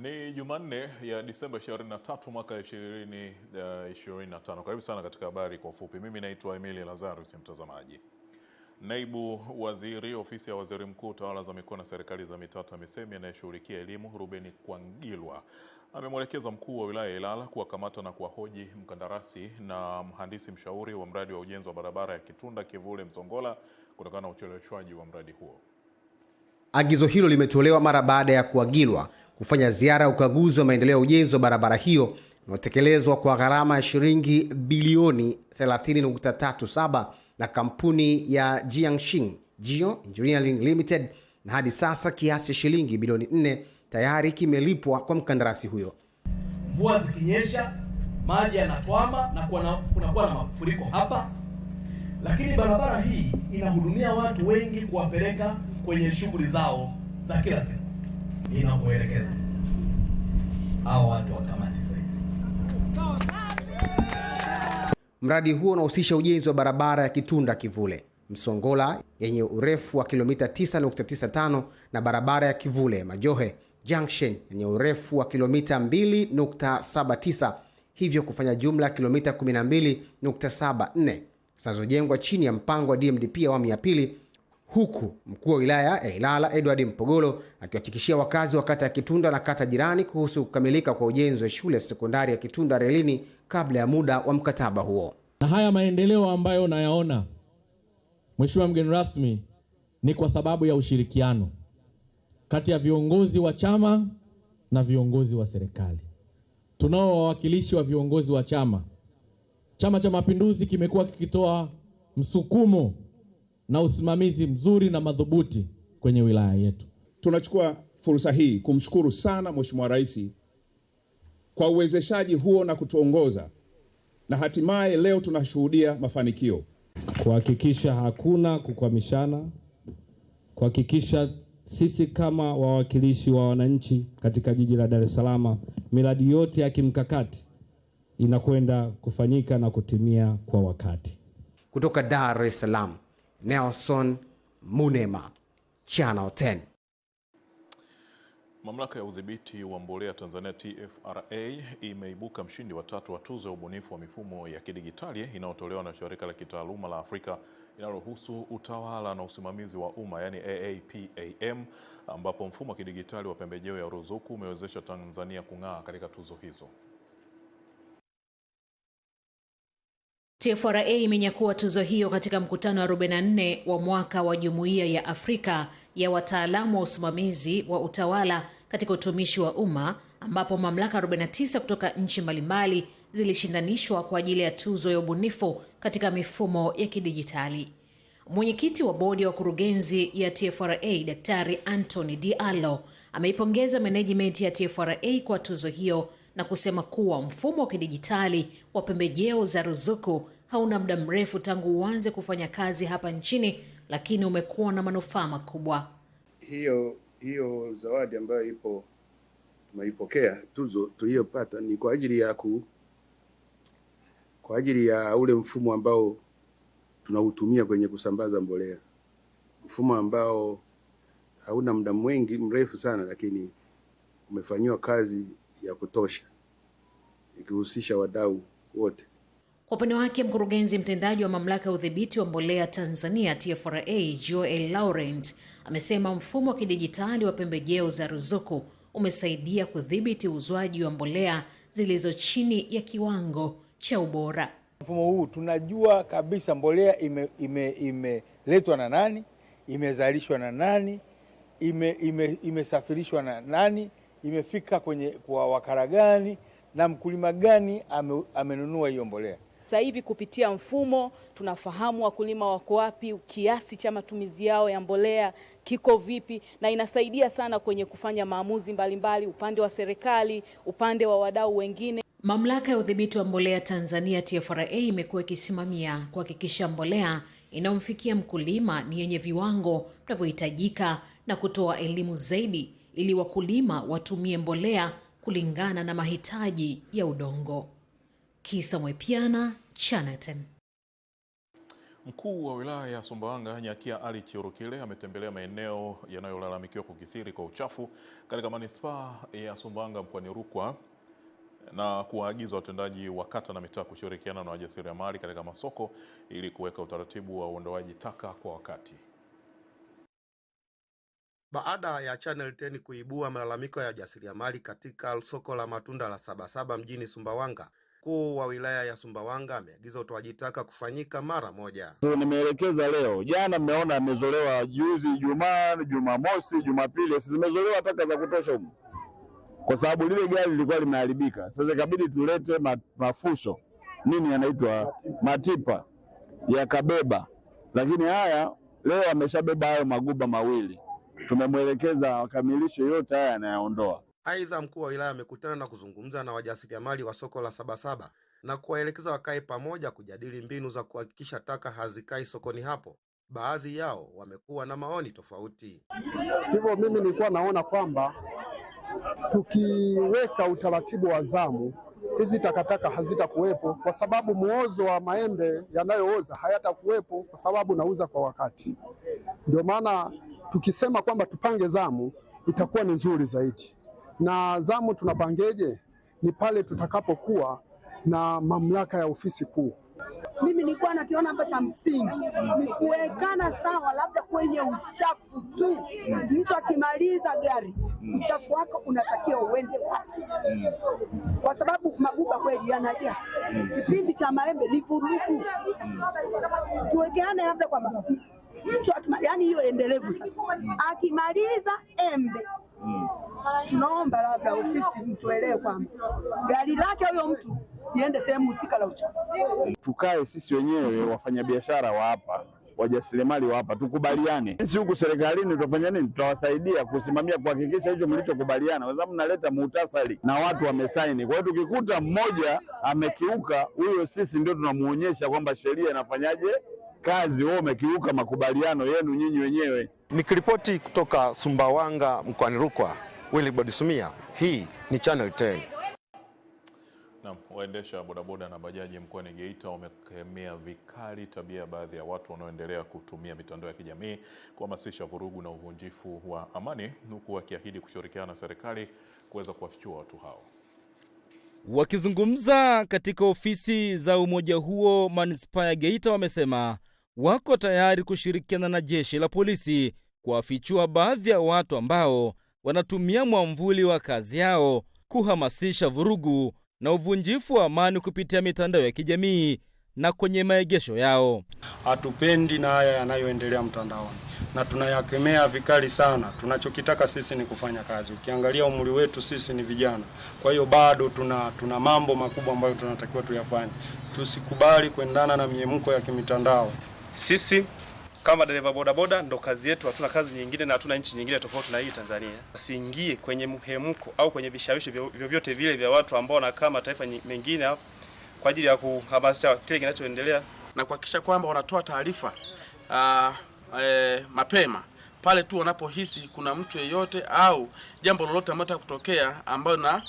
Ni Jumanne ya Disemba 23 mwaka 2025. Karibu sana katika habari kwa ufupi. Mimi naitwa Emily Lazarus mtazamaji. Naibu Waziri Ofisi ya Waziri Mkuu Tawala za Mikoa na Serikali za Mitaa TAMISEMI anayeshughulikia elimu Ruben Kwangilwa amemwelekeza mkuu wa wilaya ya Ilala kuwakamata na kuwahoji mkandarasi na mhandisi mshauri wa mradi wa ujenzi wa barabara ya Kitunda Kivule Msongola kutokana na ucheleweshwaji wa mradi huo. Agizo hilo limetolewa mara baada ya Kwangilwa kufanya ziara ya ukaguzi wa maendeleo ya ujenzi wa barabara hiyo unaotekelezwa kwa gharama ya shilingi bilioni 30.37 na kampuni ya Jiangxing Geo Engineering Limited, na hadi sasa kiasi cha shilingi bilioni 4 tayari kimelipwa kwa mkandarasi huyo. Mvua zikinyesha maji yanatwama na kunakuwa na mafuriko hapa, lakini barabara hii inahudumia watu wengi kuwapeleka kwenye shughuli zao za kila siku. Inakuelekeza hao watu wakamati saizi. Mradi huo unahusisha ujenzi wa barabara ya Kitunda Kivule Msongola yenye urefu wa kilomita 9.95 na barabara ya Kivule Majohe Junction yenye urefu wa kilomita 2.79, hivyo kufanya jumla kilomita 12.74 zinazojengwa chini ya mpango wa DMDP awamu ya pili, huku mkuu wa wilaya ya Ilala Edward Mpogolo akihakikishia wakazi wa kata ya Kitunda na kata jirani kuhusu kukamilika kwa ujenzi wa shule sekondari ya Kitunda Relini kabla ya muda wa mkataba huo. Na haya maendeleo ambayo nayaona, Mheshimiwa mgeni rasmi, ni kwa sababu ya ushirikiano kati ya viongozi wa chama na viongozi wa serikali. Tunao wawakilishi wa viongozi wa chama. Chama cha Mapinduzi kimekuwa kikitoa msukumo na usimamizi mzuri na madhubuti kwenye wilaya yetu. Tunachukua fursa hii kumshukuru sana Mheshimiwa Rais kwa uwezeshaji huo na kutuongoza, na hatimaye leo tunashuhudia mafanikio. Kuhakikisha hakuna kukwamishana, kuhakikisha sisi kama wawakilishi wa wananchi katika jiji la Dar es Salaam, miradi yote ya kimkakati inakwenda kufanyika na kutimia kwa wakati. Kutoka Dar es Salaam, Nelson Munema, Channel 10. Mamlaka ya udhibiti wa mbolea Tanzania TFRA imeibuka mshindi wa 3 wa tuzo ya ubunifu wa mifumo ya kidigitali inayotolewa na shirika la kitaaluma la Afrika linalohusu utawala na usimamizi wa umma yani AAPAM, ambapo mfumo wa kidigitali wa pembejeo ya ruzuku umewezesha Tanzania kung'aa katika tuzo hizo. TFRA imenyakua tuzo hiyo katika mkutano wa 44 wa mwaka wa Jumuiya ya Afrika ya wataalamu wa usimamizi wa utawala katika utumishi wa umma, ambapo mamlaka 49 kutoka nchi mbalimbali zilishindanishwa kwa ajili ya tuzo ya ubunifu katika mifumo ya kidijitali. Mwenyekiti wa bodi ya wakurugenzi ya TFRA, Daktari Anthony Diallo, ameipongeza management ya TFRA kwa tuzo hiyo na kusema kuwa mfumo wa kidijitali wa pembejeo za ruzuku hauna muda mrefu tangu uanze kufanya kazi hapa nchini, lakini umekuwa na manufaa makubwa. Hiyo zawadi ambayo tumeipokea, tuzo tuliyopata ni kwa ajili ya ule mfumo ambao tunautumia kwenye kusambaza mbolea. Mfumo ambao hauna muda mrefu sana, lakini umefanywa kazi ya kutosha ikihusisha wadau wote. Kwa upande wake, mkurugenzi mtendaji wa mamlaka ya udhibiti wa mbolea Tanzania TFRA, Joel Laurent, amesema mfumo wa kidijitali wa pembejeo za ruzuku umesaidia kudhibiti uzwaji wa mbolea zilizo chini ya kiwango cha ubora. Mfumo huu tunajua kabisa mbolea imeletwa na nani, imezalishwa na nani, imesafirishwa na nani, imefika kwa wakala gani na mkulima gani amenunua hiyo mbolea. Sasa hivi kupitia mfumo tunafahamu wakulima wako wapi, kiasi cha matumizi yao ya mbolea kiko vipi, na inasaidia sana kwenye kufanya maamuzi mbalimbali upande wa serikali, upande wa wadau wengine. Mamlaka ya udhibiti wa mbolea Tanzania TFRA imekuwa ikisimamia kuhakikisha mbolea inayomfikia mkulima ni yenye viwango vinavyohitajika na kutoa elimu zaidi ili wakulima watumie mbolea kulingana na mahitaji ya udongo. Kisa Mwepiana, Channel 10. Mkuu wa wilaya ya Sumbawanga Nyakia Ali Chirukile ametembelea maeneo yanayolalamikiwa kukithiri kwa uchafu katika manispaa ya Sumbawanga mkoani Rukwa na kuwaagiza watendaji wa kata na mitaa kushirikiana na wajasiriamali katika masoko ili kuweka utaratibu wa uondoaji taka kwa wakati. Baada ya Channel 10 kuibua malalamiko ya wajasiriamali katika soko la matunda la Sabasaba mjini Sumbawanga, mkuu wa wilaya ya Sumbawanga ameagiza utoaji taka kufanyika mara moja. Nimeelekeza leo, jana mmeona amezolewa, juzi Ijumaa, Jumamosi, Jumapili zimezolewa taka za kutosha huko. Kwa sababu lile gari lilikuwa limeharibika. Sasa ikabidi tulete mafuso, nini yanaitwa, matipa yakabeba. Lakini haya leo ameshabeba hayo maguba mawili. Tumemwelekeza wakamilishe yote haya anayaondoa. Aidha, mkuu wa wilaya amekutana na kuzungumza na wajasiriamali wa soko la Sabasaba na kuwaelekeza wakae pamoja kujadili mbinu za kuhakikisha taka hazikai sokoni hapo. Baadhi yao wamekuwa na maoni tofauti. Hivyo mimi nilikuwa naona kwamba tukiweka utaratibu wa zamu, hizi takataka hazitakuwepo, kwa sababu muozo wa maembe yanayooza hayatakuwepo kwa sababu nauza kwa wakati. Ndio maana tukisema kwamba tupange zamu itakuwa ni nzuri zaidi. Na zamu tunapangeje? Ni pale tutakapokuwa na mamlaka ya ofisi kuu. Mimi nilikuwa nakiona hapa cha msingi ni kuwekana sawa, labda kwenye uchafu tu. Mtu akimaliza gari, uchafu wako unatakiwa uende wapi? Kwa sababu maguba kweli yanajaa. Kipindi cha maembe ni vurugu. Tuwekeane labda kwa mtu yani hiyo endelevu sasa. Akimaliza embe, tunaomba labda ofisi mtuelewe kwamba gari lake huyo mtu iende sehemu husika la uchafu. Tukae sisi wenyewe wafanyabiashara wa hapa, wajasiriamali wa hapa, tukubaliane. Sisi huku serikalini tutafanya nini? Tutawasaidia kusimamia kuhakikisha hicho mlichokubaliana, kwa sababu mnaleta muhtasari na watu wamesaini. Kwa hiyo tukikuta mmoja amekiuka, huyo sisi ndio tunamuonyesha kwamba sheria inafanyaje kazi, wewe umekiuka makubaliano yenu nyinyi wenyewe. Nikiripoti kutoka Sumbawanga mkoani Rukwa, Wilibod Sumia, hii ni Channel 10. Na waendesha bodaboda na bajaji mkoani Geita wamekemea vikali tabia ya baadhi ya watu wanaoendelea kutumia mitandao ya kijamii kuhamasisha vurugu na uvunjifu wa amani, huku wakiahidi kushirikiana na serikali kuweza kuwafichua watu hao. Wakizungumza katika ofisi za umoja huo manispaa ya Geita, wamesema wako tayari kushirikiana na jeshi la polisi kuwafichua baadhi ya watu ambao wanatumia mwamvuli wa kazi yao kuhamasisha vurugu na uvunjifu wa amani kupitia mitandao ya kijamii na kwenye maegesho yao. Hatupendi na haya yanayoendelea mtandaoni na tunayakemea vikali sana. Tunachokitaka sisi ni kufanya kazi. Ukiangalia umri wetu sisi ni vijana. Kwa hiyo bado tuna mambo makubwa ambayo tunatakiwa tuyafanye. Tusikubali kuendana na miemko ya kimitandao. Sisi kama dereva bodaboda ndo kazi yetu, hatuna kazi nyingine na hatuna nchi nyingine tofauti na hii Tanzania. Asiingie kwenye mhemko au kwenye vishawishi vyovyote vile vya watu ambao wanakaa mataifa mengine kwa ajili ya kuhamasisha kile kinachoendelea na kuhakikisha kwamba wanatoa taarifa mapema pale tu wanapohisi kuna mtu yeyote au jambo lolote ambalo kutokea ambalo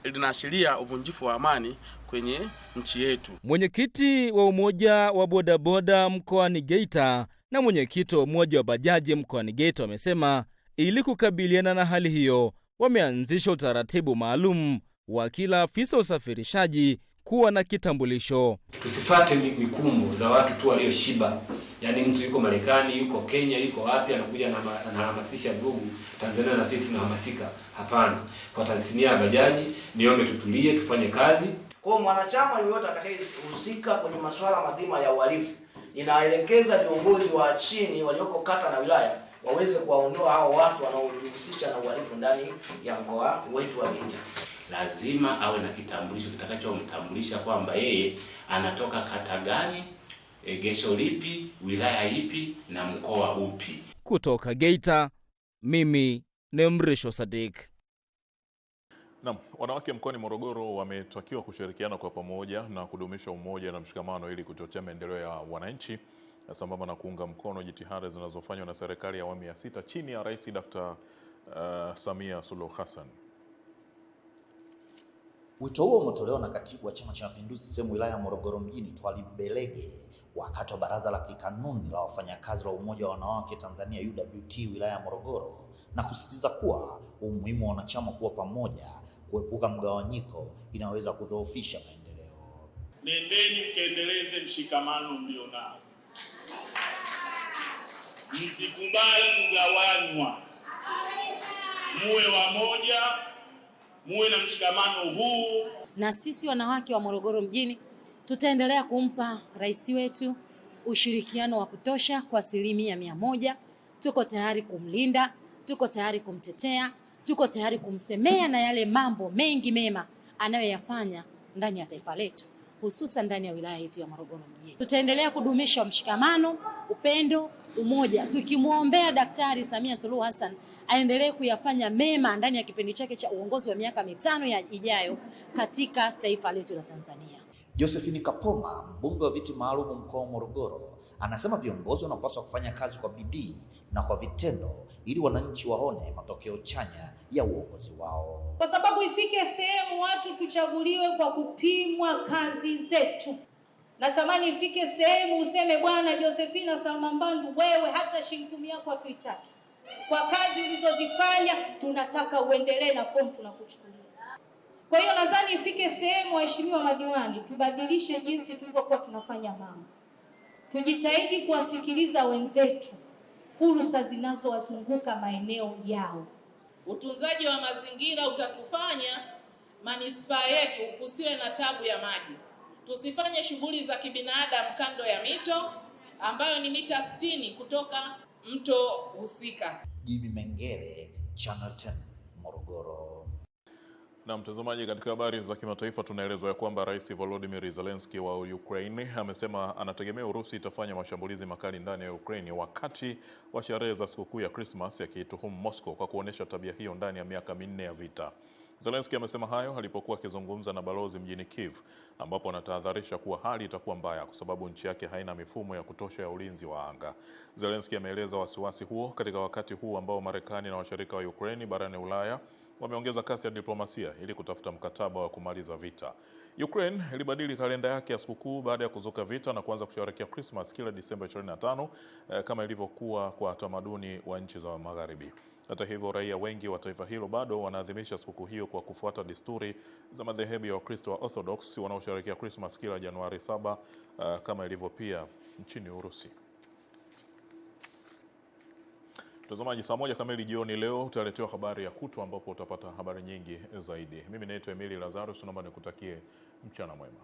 linaashiria uvunjifu wa amani kwenye nchi yetu. Mwenyekiti wa umoja wa bodaboda mkoani Geita na mwenyekiti wa umoja wa bajaji mkoani Geita wamesema ili kukabiliana na hali hiyo wameanzisha utaratibu maalum wa kila afisa usafirishaji kuwa na kitambulisho. Tusifate mikumbo za watu tu walioshiba. Yaani mtu yuko Marekani, yuko Kenya, yuko wapi anakuja na anahamasisha vurugu. Tanzania na sisi tunahamasika. Hapana. Kwa Tanzania ya bajaji niombe tutulie, tufanye kazi. Kwa mwanachama yoyote atakayehusika kwenye masuala madhima ya uhalifu, ninaelekeza viongozi wa chini walioko kata na wilaya waweze kuwaondoa hao watu wanaojihusisha na uhalifu ndani ya mkoa wetu wa Geita. Lazima awe na kitambulisho kitakachomtambulisha kwamba yeye anatoka kata gani, egesho lipi, wilaya ipi na mkoa upi. Kutoka Geita, mimi ni Mrisho Sadik. Naam, wanawake mkoani Morogoro wametakiwa kushirikiana kwa pamoja na kudumisha umoja na mshikamano ili kuchochea maendeleo ya wananchi sambamba na kuunga mkono jitihada zinazofanywa na serikali ya awamu ya 6 chini ya Rais Dr. Samia Suluhu Hassan. Wito huo umetolewa na katibu wa Chama cha Mapinduzi CCM wilaya ya Morogoro mjini Twalib Belege wakati wa baraza la kikanuni la wafanyakazi wa Umoja wa Wanawake Tanzania UWT wilaya ya Morogoro, na kusisitiza kuwa umuhimu wa wanachama kuwa pamoja kuepuka mgawanyiko inaweza kudhoofisha maendeleo. Nendeni mkaendeleze mshikamano mlionao, msikubali kugawanywa, muwe wamoja, muwe na mshikamano huu. Na sisi wanawake wa Morogoro mjini tutaendelea kumpa rais wetu ushirikiano wa kutosha kwa 100%. Tuko tayari kumlinda, tuko tayari kumtetea, tuko tayari kumsemea na yale mambo mengi mema anayoyafanya ndani ya taifa letu, hususan ndani ya wilaya yetu ya Morogoro mjini. Tutaendelea kudumisha mshikamano, upendo, umoja, tukimwombea Daktari Samia Suluhu Hassan aendelee kuyafanya mema ndani ya kipindi chake cha uongozi wa miaka 5 ijayo katika taifa letu la Tanzania. Josephine Kapoma, mbunge wa viti maalum mkoa wa Morogoro, anasema viongozi wanapaswa kufanya kazi kwa bidii na kwa vitendo ili wananchi waone matokeo chanya ya uongozi wao. Kwa sababu ifike sehemu watu tuchaguliwe kwa kupimwa kazi zetu. Natamani ifike sehemu useme, bwana Josephine Salma Mbandu, wewe hata shilingi 10 yako hatuitaki. Kwa kazi ulizozifanya tunataka uendelee na fomu tunakuchukulia. Kwa hiyo nadhani ifike sehemu, waheshimiwa madiwani, tubadilishe jinsi tulivyokuwa tunafanya mambo. Tujitahidi kuwasikiliza wenzetu, fursa zinazowazunguka maeneo yao. Utunzaji wa mazingira utatufanya manispaa yetu kusiwe na tabu ya maji. Tusifanye shughuli za kibinadamu kando ya mito ambayo ni mita 60 kutoka mto husika. Jimmy Mengele, Channel 10, Morogoro. Na mtazamaji, katika habari za kimataifa tunaelezwa ya kwamba Rais Volodymyr Zelensky wa Ukraine amesema anategemea Urusi itafanya mashambulizi makali ndani ya Ukraine wakati wa sherehe za sikukuu ya Christmas, akiituhumu Moscow kwa kuonesha tabia hiyo ndani ya miaka 4 ya vita. Zelensky amesema hayo alipokuwa akizungumza na balozi mjini Kiev, ambapo anatahadharisha kuwa hali itakuwa mbaya kwa sababu nchi yake haina mifumo ya kutosha ya ulinzi wa anga. Zelensky ameeleza wasiwasi huo katika wakati huu ambao Marekani na washirika wa Ukraine barani Ulaya wameongeza kasi ya diplomasia ili kutafuta mkataba wa kumaliza vita. Ukraine ilibadili kalenda yake ya sikukuu baada ya kuzuka vita na kuanza kusherehekea Christmas kila Disemba 25 kama ilivyokuwa kwa tamaduni wa nchi za Magharibi. Hata hivyo, raia wengi wa taifa hilo bado wanaadhimisha sikukuu hiyo kwa kufuata desturi za madhehebu ya Wakristo wa Orthodox wanaosherehekea Christmas kila Januari 7 kama ilivyo pia nchini Urusi. Mtazamaji, saa 1 kamili jioni leo utaletewa habari ya kutwa ambapo utapata habari nyingi zaidi. Mimi naitwa Emily Lazarus, naomba nikutakie mchana mwema.